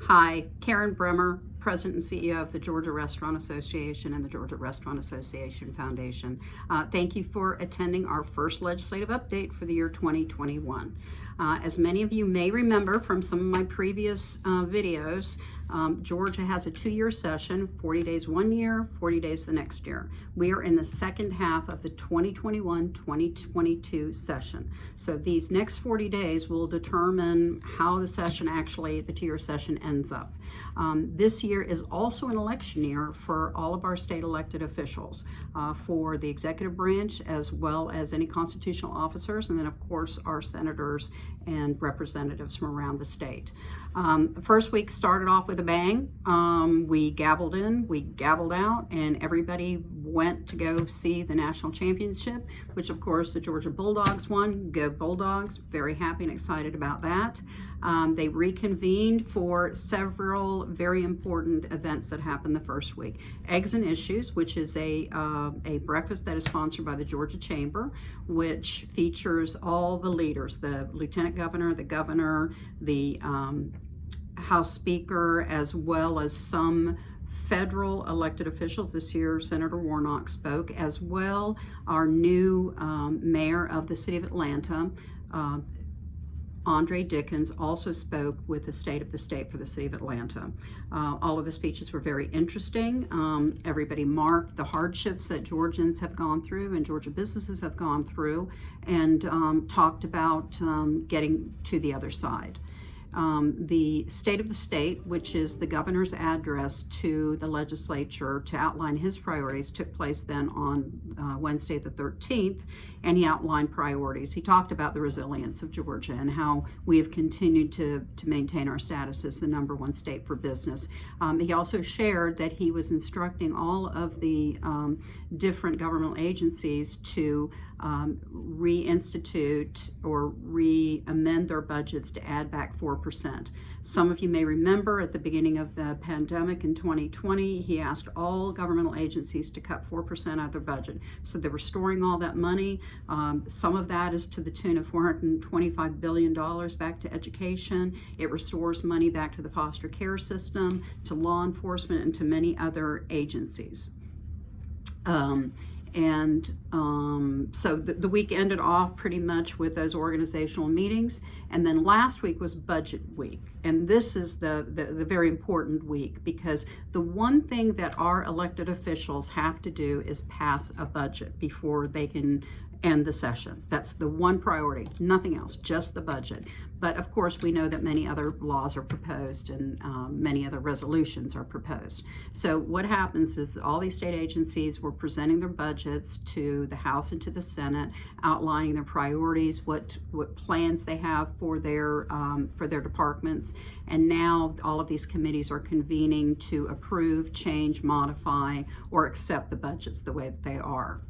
Hi, Karen Bremer, President and CEO of the Georgia Restaurant Association and the Georgia Restaurant Association Foundation. Thank you for attending our first legislative update for the year 2021. As many of you may remember from some of my previous videos, Georgia has a 2-year session, 40 days one year, 40 days the next year. We are in the second half of the 2021-2022 session. So these next 40 days will determine how the session actually, the 2-year session ends up. This year is also an election year for all of our state elected officials, for the executive branch as well as any constitutional officers, and then of course our senators and representatives from around the state. The first week started off with a bang. We gavelled in, we gavelled out, and everybody went to go see the national championship, which of course the Georgia Bulldogs won. Go Bulldogs. Very happy and excited about that. They reconvened for several very important events that happened the first week. Eggs and Issues, which is a breakfast that is sponsored by the Georgia Chamber, which features all the leaders, the Lieutenant Governor, the House Speaker, as well as some federal elected officials. This year, Senator Warnock spoke, as well our new mayor of the city of Atlanta, Andre Dickens, also spoke with the state of the state for the city of Atlanta. All of the speeches were very interesting. Everybody marked the hardships that Georgians have gone through and Georgia businesses have gone through, and talked about getting to the other side. The State of the State, which is the governor's address to the legislature to outline his priorities, took place then on Wednesday the 13th, and he outlined priorities. He talked about the resilience of Georgia and how we have continued to maintain our status as the #1 state for business. He also shared that he was instructing all of the different governmental agencies to reinstitute or re-amend their budgets to add back 4%. Some of you may remember at the beginning of the pandemic in 2020, he asked all governmental agencies to cut 4% out of their budget. So they're restoring all that money. Some of that is to the tune of $425 billion back to education. It restores money back to the foster care system, to law enforcement, and to many other agencies. So the week ended off pretty much with those organizational meetings, and then last week was budget week, and this is the very important week, because the one thing that our elected officials have to do is pass a budget before they can end the session. That's the one priority, nothing else, just the budget. But of course, we know that many other laws are proposed and many other resolutions are proposed. So what happens is all these state agencies were presenting their budgets to the House and to the Senate, outlining their priorities, what plans they have for their departments. And now all of these committees are convening to approve, change, modify, or accept the budgets the way that they are.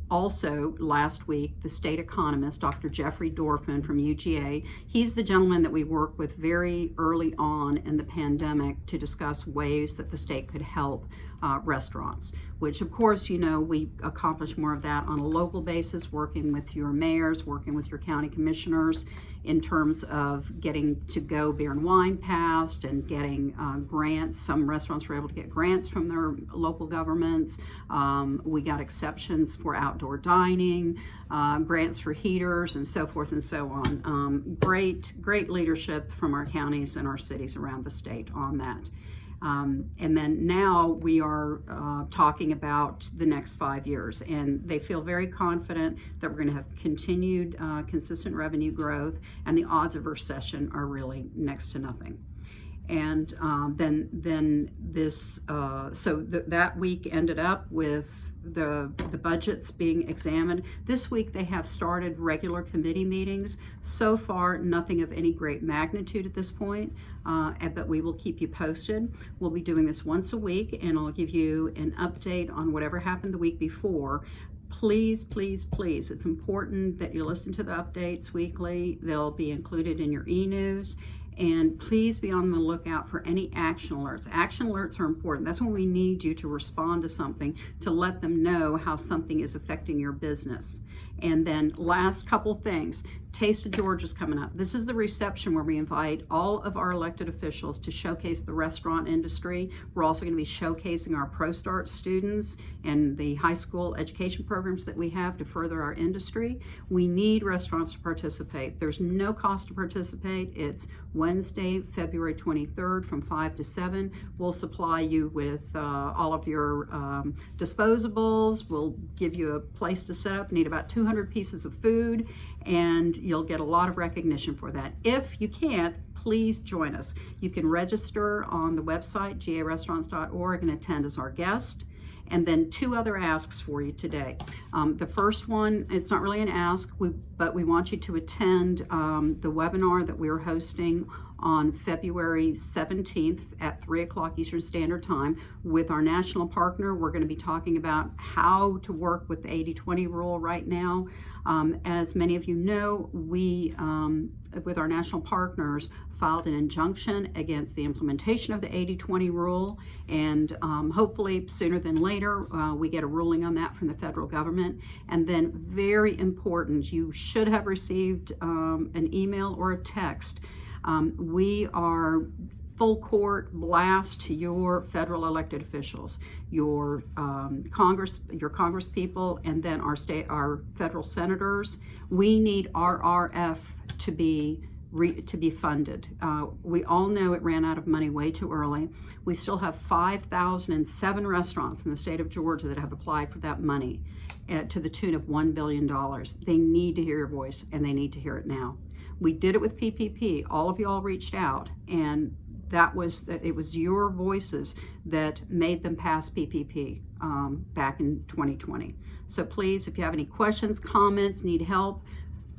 Also, last week, the state economist, Dr. Jeffrey Dorfman from UGA, he's the gentleman that we worked with very early on in the pandemic to discuss ways that the state could help restaurants, which of course, you know, we accomplish more of that on a local basis, working with your mayors, working with your county commissioners in terms of getting to-go beer and wine passed and getting grants. Some restaurants were able to get grants from their local governments. We got exceptions for outdoor dining, grants for heaters, and so forth and so on. Great leadership from our counties and our cities around the state on that. And then now we are talking about the next 5 years, and they feel very confident that we're going to have continued consistent revenue growth, and the odds of recession are really next to nothing. And then this, that week ended up with the budgets being examined. This week they have started regular committee meetings. So far, nothing of any great magnitude at this point, but we will keep you posted. We'll be doing this once a week, and I'll give you an update on whatever happened the week before. Please, please, please, it's important that you listen to the updates weekly. They'll be included in your e-news. And please be on the lookout for any action alerts. Action alerts are important. That's when we need you to respond to something, to let them know how something is affecting your business. And then last couple things, Taste of Georgia's coming up. This is the reception where we invite all of our elected officials to showcase the restaurant industry. We're also going to be showcasing our ProStart students and the high school education programs that we have to further our industry. We need restaurants to participate. There's no cost to participate. It's Wednesday, February 23rd from 5 to 7. We'll supply you with all of your disposables. We'll give you a place to set up. Need about 200 pieces of food, and you'll get a lot of recognition for that. If you can't, please join us. You can register on the website, garestaurants.org, and attend as our guest. And then two other asks for you today. The first one, it's not really an ask, but we want you to attend the webinar that we're hosting on February 17th at 3 o'clock Eastern Standard Time with our national partner. We're going to be talking about how to work with the 80-20 rule right now. As many of you know, we, with our national partners, filed an injunction against the implementation of the 80-20 rule, and hopefully sooner than later we get a ruling on that from the federal government. And then, very important, you should have received an email or a text. We are full court blast to your federal elected officials, your Congress people, and then our federal senators. We need RRF to be funded. We all know it ran out of money way too early. We still have 5,007 restaurants in the state of Georgia that have applied for that money to the tune of $1 billion. They need to hear your voice, and they need to hear it now. We did it with PPP. All of y'all reached out, and it was your voices that made them pass PPP back in 2020. So please, if you have any questions, comments, need help,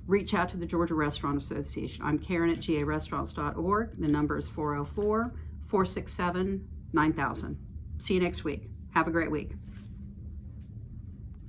reach out to the Georgia Restaurant Association. I'm Karen at garestaurants.org. The number is 404-467-9000. See you next week. Have a great week.